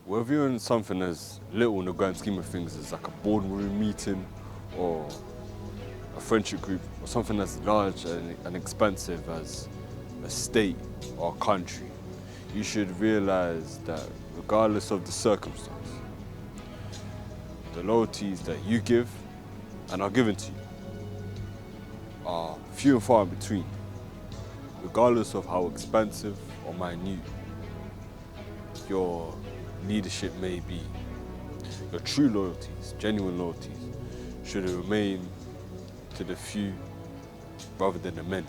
Whether you're in something as little in the grand scheme of things as like a boardroom meeting or a friendship group, or something as large and expensive as a state or a country, you should realize that regardless of the circumstance, the loyalties that you give and are given to you are few and far in between, regardless of how expensive or minute your leadership may be. Your true loyalties, genuine loyalties, should remain to the few rather than the many.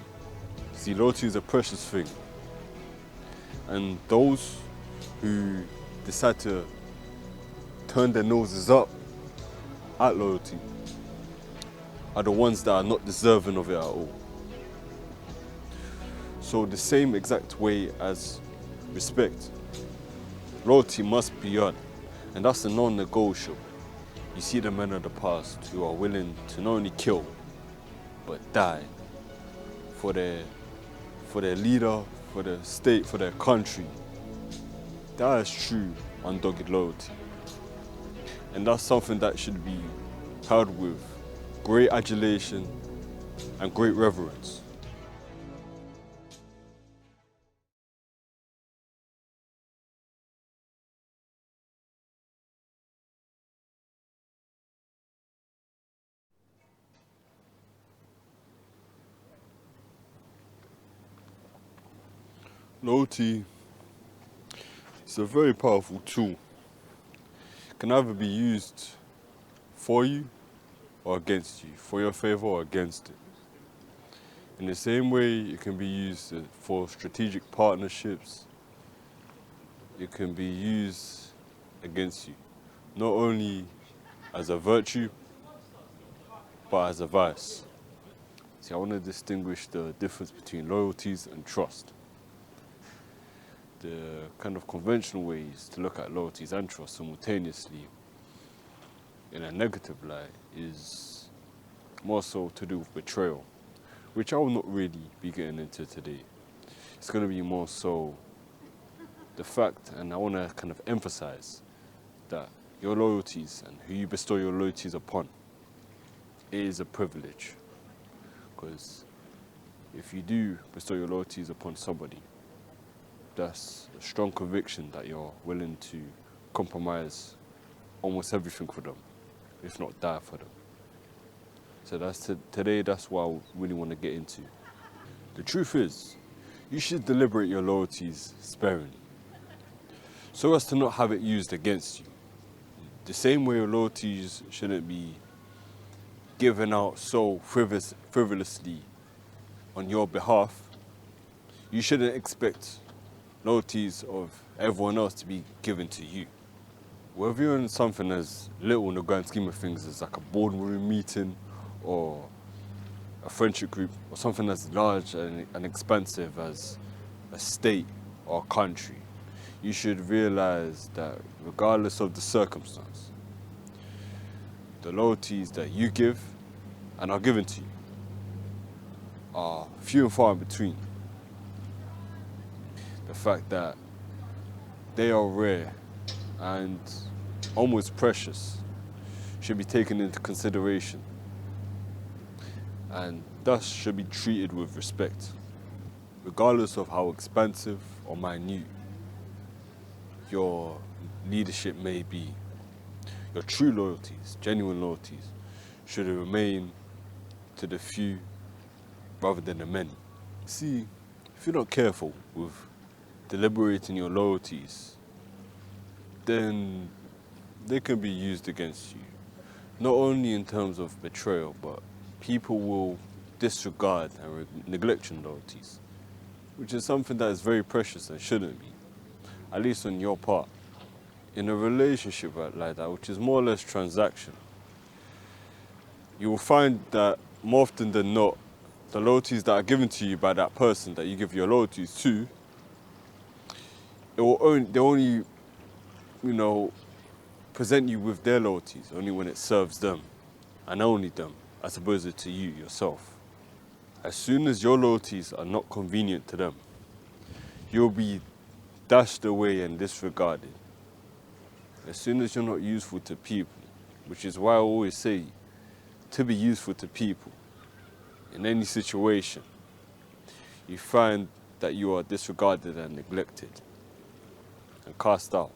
See, loyalty is a precious thing, and those who decide to turn their noses up at loyalty are the ones that are not deserving of it at all. So the same exact way as respect, loyalty must be earned, and that's a non-negotiable. You see the men of the past who are willing to not only kill, but die for their leader, for their state, for their country. That is true undogged loyalty. And that's something that should be held with great adulation and great reverence. Loyalty is a very powerful tool. It can either be used for you or against you, for your favor or against it. In the same way, it can be used for strategic partnerships. It can be used against you, not only as a virtue, but as a vice. See, I want to distinguish the difference between loyalties and trust. The kind of conventional ways to look at loyalties and trust simultaneously in a negative light is more so to do with betrayal, which I will not really be getting into today. It's going to be more so the fact, and I want to kind of emphasize that your loyalties and who you bestow your loyalties upon, it is a privilege. Because if you do bestow your loyalties upon somebody, that's a strong conviction that you're willing to compromise almost everything for them, if not die for them. So today, that's what I really want to get into. The truth is, you should deliberate your loyalties sparingly, so as to not have it used against you. The same way your loyalties shouldn't be given out so frivolously on your behalf, you shouldn't expect loyalties of everyone else to be given to you. Whether you're in something as little in the grand scheme of things as like a boardroom meeting or a friendship group, or something as large and expensive as a state or a country, you should realize that regardless of the circumstance, the loyalties that you give and are given to you are few and far in between. The fact that they are rare and almost precious should be taken into consideration, and thus should be treated with respect, regardless of how expensive or minute your leadership may be. Your true loyalties, genuine loyalties, should remain to the few rather than the many. See, if you're not careful with deliberating your loyalties, then they can be used against you. Not only in terms of betrayal, but people will disregard and neglect your loyalties, which is something that is very precious and shouldn't be, at least on your part. In a relationship like that, which is more or less transactional, you will find that more often than not, the loyalties that are given to you by that person that you give your loyalties to, they only, present you with their loyalties only when it serves them, and only them, as opposed to you yourself. As soon as your loyalties are not convenient to them, you'll be dashed away and disregarded. As soon as you're not useful to people, which is why I always say to be useful to people in any situation, you find that you are disregarded and neglected and cast out.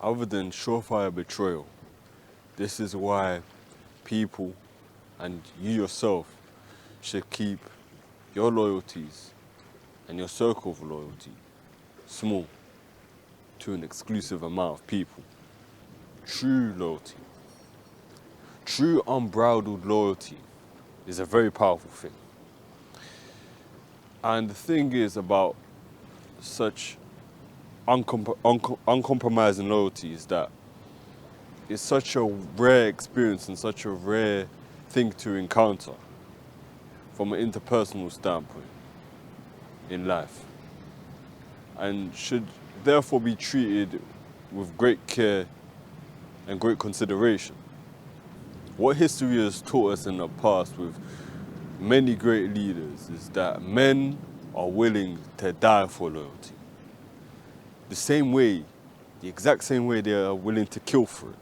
Other than surefire betrayal, this is why people and you yourself should keep your loyalties and your circle of loyalty small to an exclusive amount of people. True loyalty, true unbridled loyalty is a very powerful thing. And the thing is about such uncompromising loyalty is that it's such a rare experience and such a rare thing to encounter from an interpersonal standpoint in life, and should therefore be treated with great care and great consideration. What history has taught us in the past with many great leaders is that men are willing to die for loyalty. The exact same way they are willing to kill for it.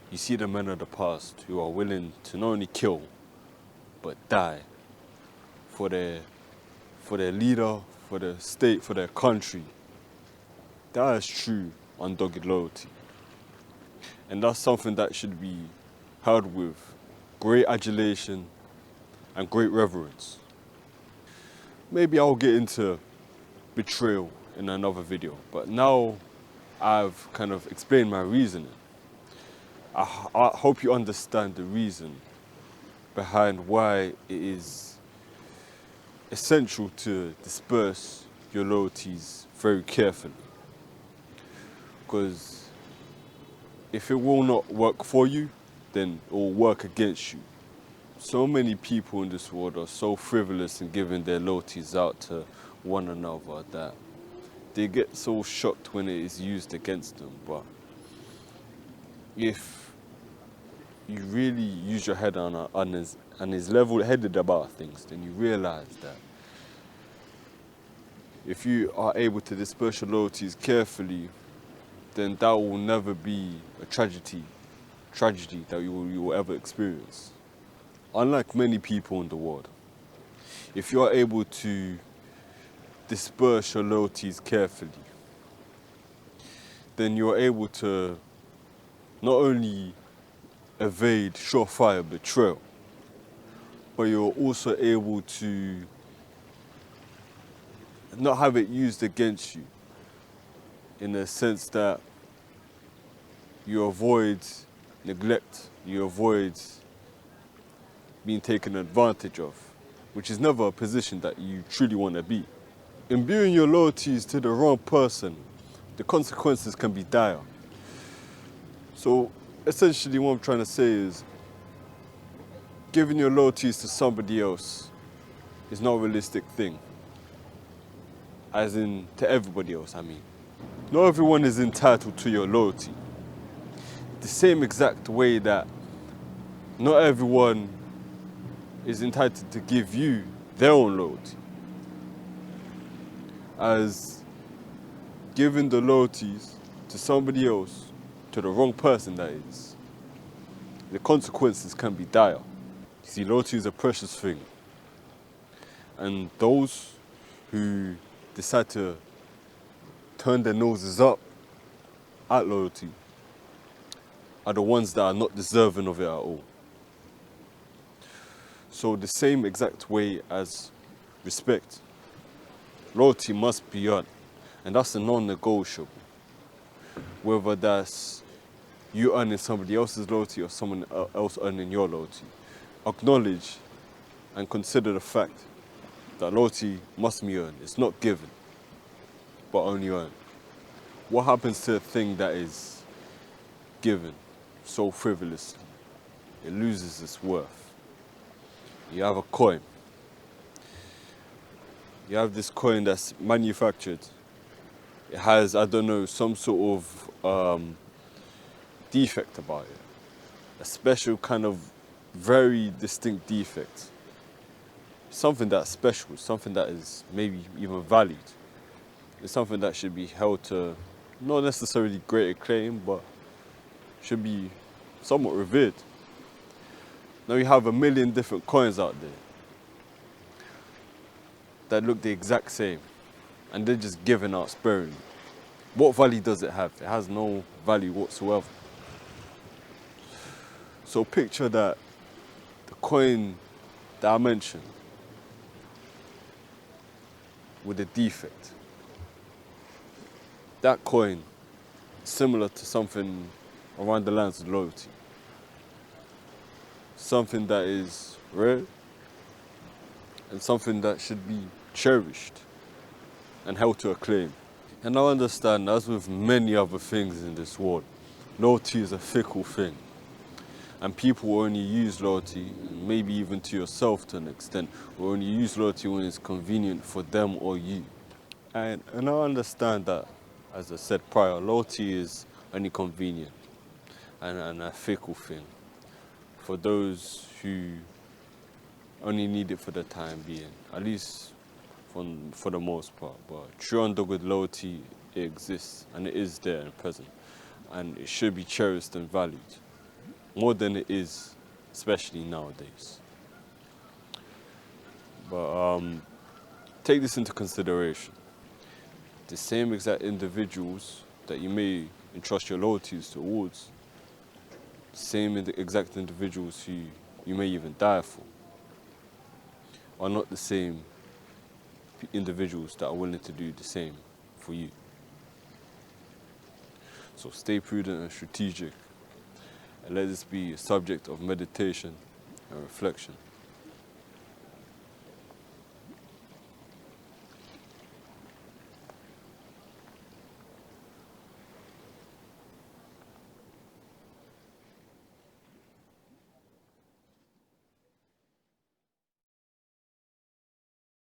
You see the men of the past who are willing to not only kill, but die for their leader, for their state, for their country. That is true, undogged loyalty. And that's something that should be held with great adulation and great reverence. Maybe I'll get into betrayal in another video, but now I've kind of explained my reasoning. I hope you understand the reason behind why it is essential to disperse your loyalties very carefully. Because if it will not work for you, then it will work against you. So many people in this world are so frivolous in giving their loyalties out to one another that they get so shocked when it is used against them. But if you really use your head and is level-headed about things, then you realize that if you are able to disperse your loyalties carefully, then that will never be a tragedy that you will ever experience. Unlike many people in the world, if you are able to disperse your loyalties carefully, then you are able to not only evade surefire betrayal, but you're also able to not have it used against you, in the sense that you avoid neglect, you avoid being taken advantage of, which is never a position that you truly want to be. Imbuing your loyalties to the wrong person, the consequences can be dire. So essentially what I'm trying to say is, giving your loyalties to somebody else is not a realistic thing. As in, to everybody else, I mean. Not everyone is entitled to your loyalty. The same exact way that not everyone is entitled to give you their own loyalty. As giving the loyalties to somebody else, to the wrong person that is, the consequences can be dire. You see, loyalty is a precious thing. And those who decide to turn their noses up at loyalty are the ones that are not deserving of it at all. So the same exact way as respect, loyalty must be earned, and that's a non-negotiable. Whether that's you earning somebody else's loyalty or someone else earning your loyalty, acknowledge and consider the fact that loyalty must be earned. It's not given, but only earned. What happens to a thing that is given so frivolously? It loses its worth. You have a coin. You have this coin that's manufactured. It has, I don't know, some sort of defect about it. A special kind of very distinct defect. Something that's special, something that is maybe even valued. It's something that should be held to not necessarily great acclaim, but should be somewhat revered. Now you have a million different coins out there that look the exact same, and they're just given out sparingly. What value does it have? It has no value whatsoever. So picture that the coin that I mentioned with a defect. That coin, similar to something around the lines of loyalty. Something that is rare and something that should be cherished and held to acclaim. And I understand, as with many other things in this world, loyalty is a fickle thing. And people will only use loyalty, maybe even to yourself to an extent, will only use loyalty when it's convenient for them or you. And I understand that, as I said prior, loyalty is only convenient and a fickle thing for those who only need it for the time being, at least for the most part. But true underwood loyalty, it exists and it is there and present, and it should be cherished and valued more than it is, especially nowadays. But take this into consideration. The same exact individuals that you may entrust your loyalties towards, same exact individuals who you may even die for, are not the same individuals that are willing to do the same for you. So stay prudent and strategic, and let this be a subject of meditation and reflection.